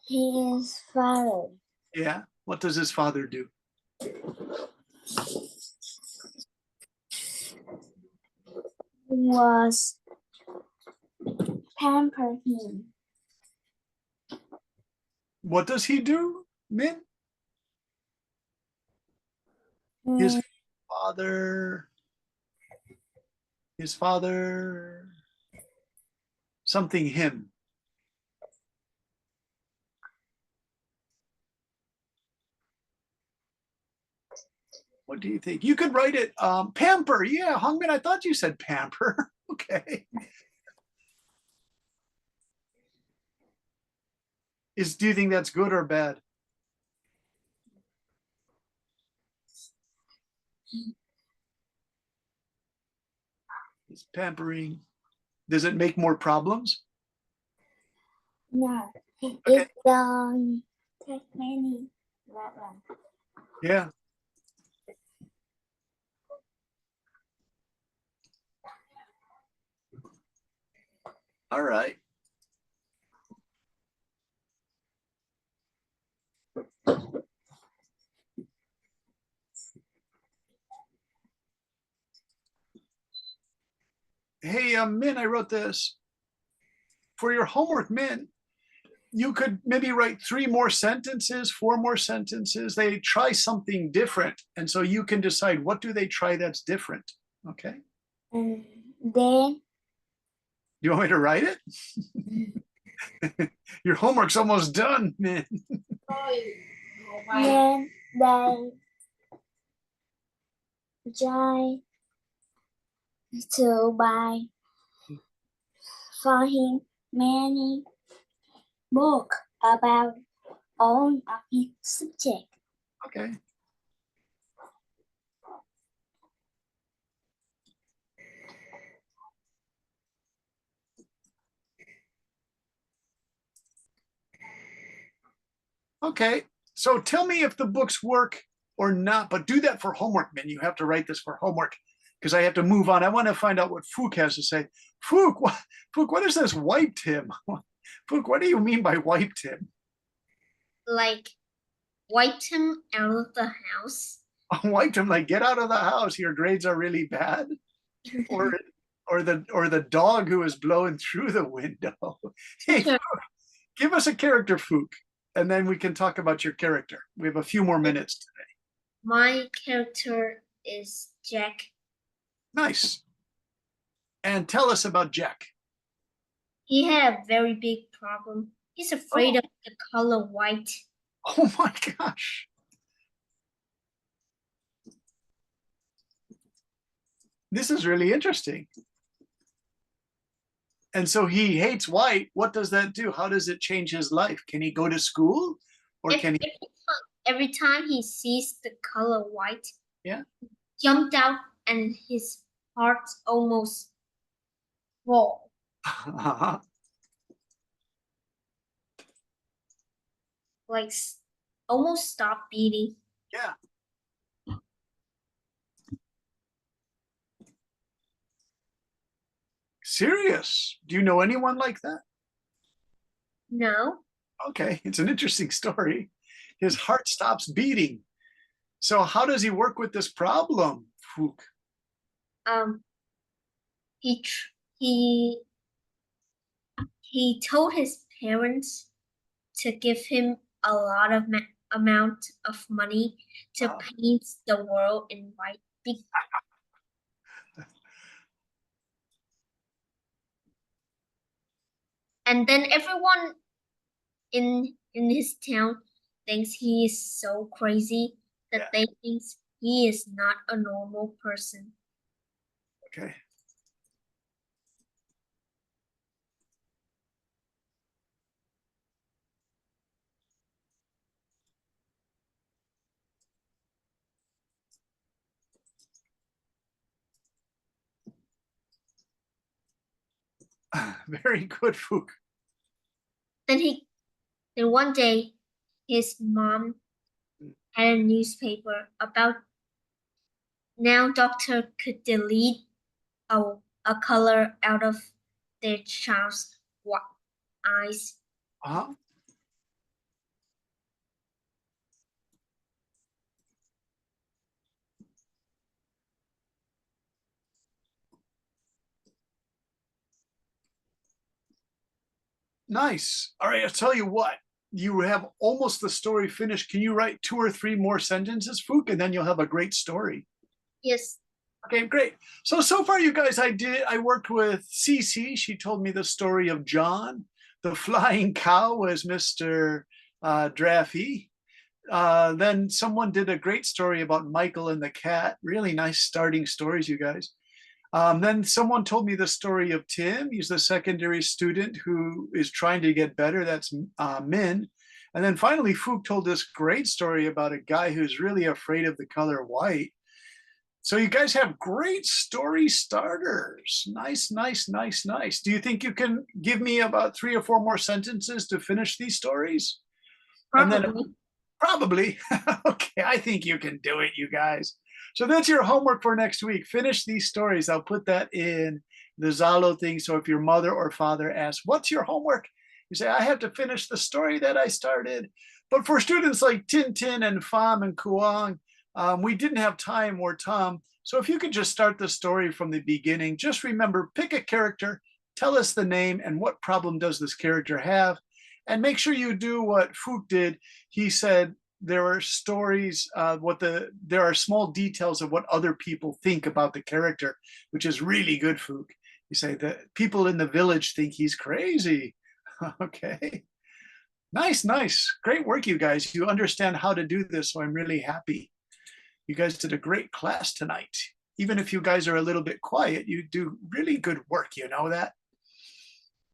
His father Yeah. What does his father do? was pamper him. What does he do, Min? His father. His father. Something him. What do you think? You could write it pamper. Yeah, Hongmin, I thought you said pamper. Okay. Do you think that's good or bad? It's pampering. Does it make more problems? No, Okay. it don't take many problems. Yeah. All right. hey, Min, I wrote this. For your homework, Min, you could maybe write 3 more sentences, 4 more sentences. They try something different. And so you can decide, what do they try that's different? Okay. And then You want me to write it? Your homework's almost done, man. then they try to buy for him many books about all of his subject. Okay. Okay, so tell me if the books work or not, but do that for homework, man. You have to write this for homework because I have to move on. I want to find out what Fook has to say. Fook, what is this wiped him? Fook, what do you mean by wiped him? Like wiped him out of the house. Wiped him, like get out of the house. Your grades are really bad, or the dog who is blowing through the window. Hey, Fook, give us a character, Fook, and then we can talk about your character. We have a few more minutes today. My character is Jack. Nice. And tell us about Jack. He had a very big problem. He's afraid of the color white. Oh my gosh. This is really interesting. And so he hates white. What does that do? How does it change his life? Can he go to school? Or can he? Every time he sees the color white, Yeah. he jumped out and his heart almost fall. Like almost stop beating. Yeah. Serious? Do you know anyone like that? No. Okay, it's an interesting story. His heart stops beating. So how does he work with this problem, Fook? He told his parents to give him a lot of amount of money to paint the world in white. And then everyone in his town thinks he is so crazy that they think he is not a normal person. Okay. Very good, Fook. Then one day his mom had a newspaper about now doctor could delete a color out of their child's eyes. Uh-huh. Nice. All right, I'll tell you what. You have almost the story finished. Can you write 2 or 3 more sentences, Fook, and then you'll have a great story. Yes. Okay, great. So far, you guys, I worked with Cece. She told me the story of John. The flying cow was Mr. Draffy. Then someone did a great story about Michael and the cat. Really nice starting stories, you guys. Then someone told me the story of Tim. He's the secondary student who is trying to get better. That's Min. And then finally, Fook told this great story about a guy who's really afraid of the color white. So you guys have great story starters. Nice, nice, nice, nice. Do you think you can give me about 3 or 4 more sentences to finish these stories? Probably. And then, probably. Okay, I think you can do it, you guys. So that's your homework for next week. Finish these stories. I'll put that in the Zalo thing. So if your mother or father asks, what's your homework? You say, I have to finish the story that I started. But for students like Tintin and Pham and Kuang, we didn't have time, or Tom, So if you could just start the story from the beginning, just remember, pick a character, tell us the name and what problem does this character have, and make sure you do what Phuc did. He said there are stories, there are small details of what other people think about the character, which is really good, Phuc. You say that people in the village think he's crazy. Okay. Nice, nice. Great work, you guys. You understand how to do this, so I'm really happy. You guys did a great class tonight. Even if you guys are a little bit quiet, you do really good work. You know that?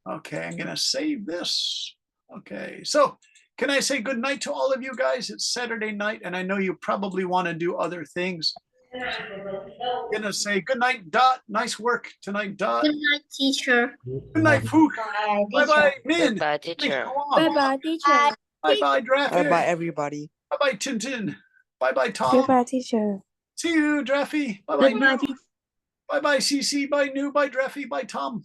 Okay, I'm going to save this. Okay, so can I say good night to all of you guys? It's Saturday night, and I know you probably want to do other things. I'm going to say good night, Dot. Nice work tonight, Dot. Good night, teacher. Good night, Phuc. Bye-bye, Min. Goodbye, teacher. Bye-bye, teacher. Bye-bye, Draffy. Bye-bye, everybody. Bye-bye, Tintin. Bye-bye, Tom. Goodbye, teacher. See you, Draffy. Bye-bye, Good night, New. Bye-bye, CC. Bye, New. Bye, Draffy. Bye, Tom.